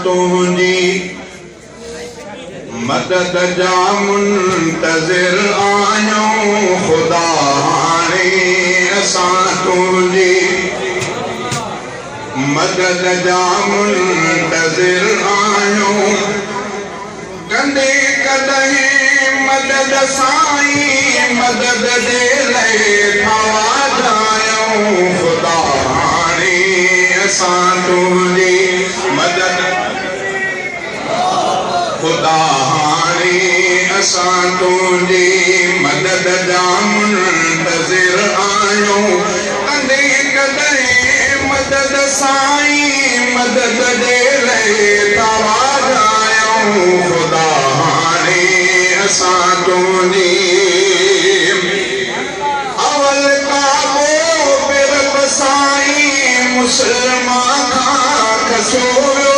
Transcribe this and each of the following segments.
तुझी मदद जा मुंतज़िर आहियूं खुदा हाणे असां तुझी मदद जा मुंतज़िर आहियूं कंदे कॾहिं मदद साईं मदद जे लाइ आवाज़ायूं खुदा हाणे असां तुझी मदद खुदा हाणे असां तुझी मदद जा मुंतज़िर आहियूं कंदे कॾहिं मदद साईं मदद जे लाइ आवाज़ायूं खुदा हाणे असां तुझी अवल काबो बिरब साईं मुसलमान खां खसो वियो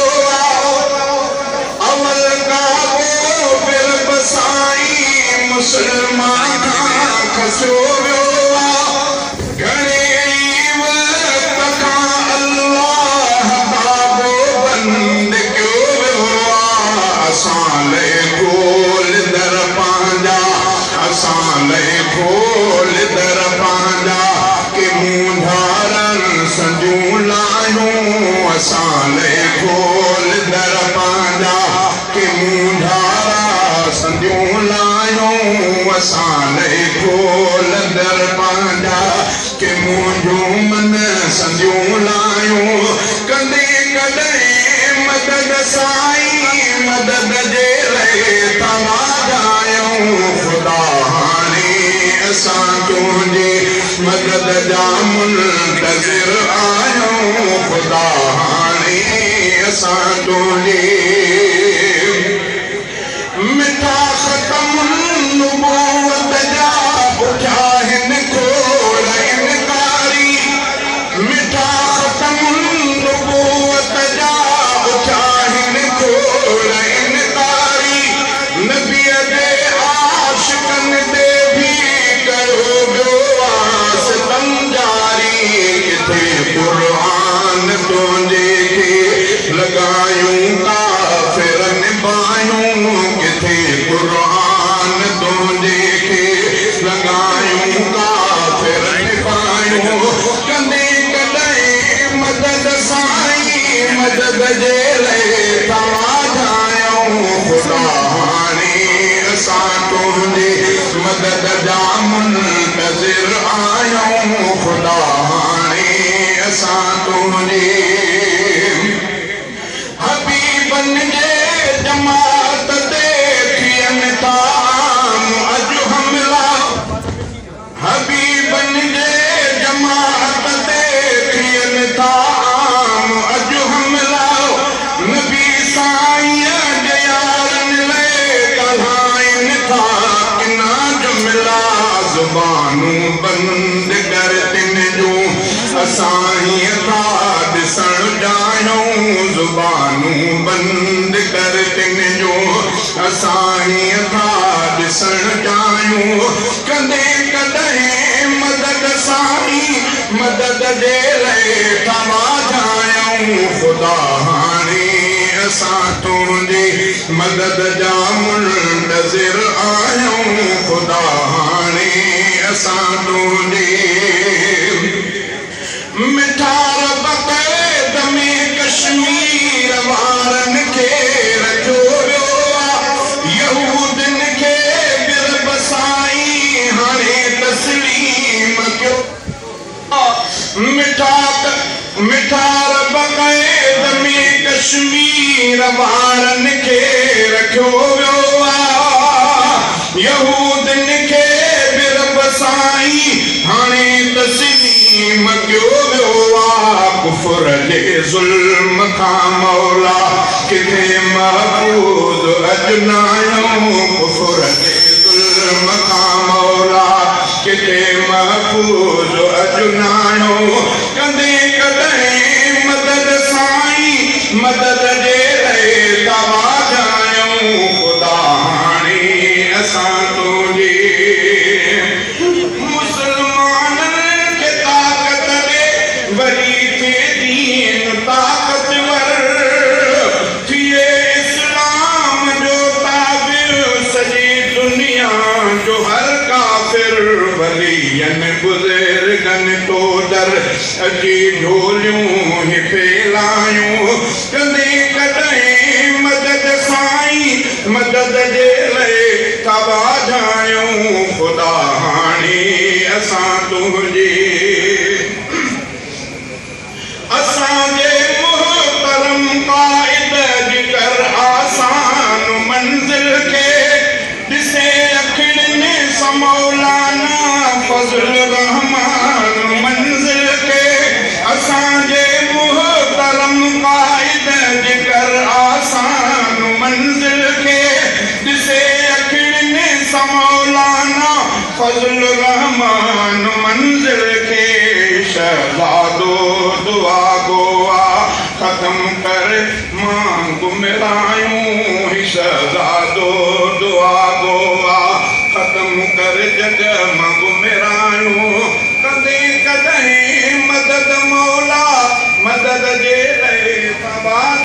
अवल काबो बिरब साईं मुसलमान खां खसो वियो खोल दर पांजा के मुंधारन संजू लायूं असां ले खोल दर पांजा के मुंधारा संजू लायूं असां ले खोल दर पांजा के मुंजू मन संजू लायूं कंदे कॾहिं मदद साईं मदद जे लाइ आवाज़ायूं खुदा असां तुझी मदद जा मुंतज़िर आहियूं खुदा हाणे असां तुझी मिठा ख़तम नबूवत जा पुठिया हिन खोड़ इनकारी मिठा ख़तम नबूवत जा पुठिया हिन खोड़ इनकारी नबीअ जे आशिक़नि ते कुरान तुझे के लगायूं काफ़िरन बायूं किथे कुरान तुझे के लगायूं काफ़िरन बायूं कंदे कॾहिं मदद साईं मदद जे लाइ आवाज़ायूं खुदा हाणे असां तुझे मदद जा मुंतज़िर आहियूं खुदा असां तुझी हबीबन जे जमात ते थियनि था अॼु हमला हबीबन जे जमात ते थियनि था अॼु हमला नबी साईं जे यारनि लाइ ॻाल्हाइनि था किना जुमिला ज़ुबानूं बंदि कर तिन जूं असां हीअं था ॾिसण ॼाणूं ज़ुबानूं बंदि कर तिन जूं असां हीअं था ॾिसण ॼाणूं कंदे कॾहिं मदद साईं मदद जे लाइ आवाज़ायूं खुदा हाणे असां तुझी मदद जा मुंतज़िर आहियूं खुदा हाणे असां तुझी मिठा रब क़ैदमे कश्मीर वारनि खे रखियो वियो यहूदन खे बिरब साईं हाणे तस्लीम कयो मिठा रब क़ैदमे कश्मीर वारनि खे रखियो वियो यहूदन खे बिरब साईं हाणे तस्लीम कयो कुफर जे ज़ुल्म खां मौला किथे महफूज़ अॼु नायूं कुफर जे ज़ुल्म खां मौला किथे महफूज़ अॼु नायूं कंदे कॾहिं मदद साईं मदद जे लाइ आवाज़ायूं खुदा हाणे असां तुझी वरी थे दीन ताकतवर अजी झोलियूं ही फैलायूं कंदे कॾहिं मदद साईं मदद जे लाइ तबा जायूं खुदा हाणे असां तुंहिंजी असांजे मुहतरम क़ाइद जिकर आसान मंज़िल खे ॾिसे अखियुनि सां मौलाना फज़ल रहमान मंज़िल खे असांजे मुहतरम क़ाइद जिकर आसान मंज़िल खे ॾिसे अखियुनि सां मौलाना फज़ल रहमान मंज़िल खे शहज़ादो दुआ गोआ ख़त्म कर मां गुमरायूं शहज़ादो दुआ गोआ ख़त्म कर जग मां गुमरायूं कॾहिं कॾहिं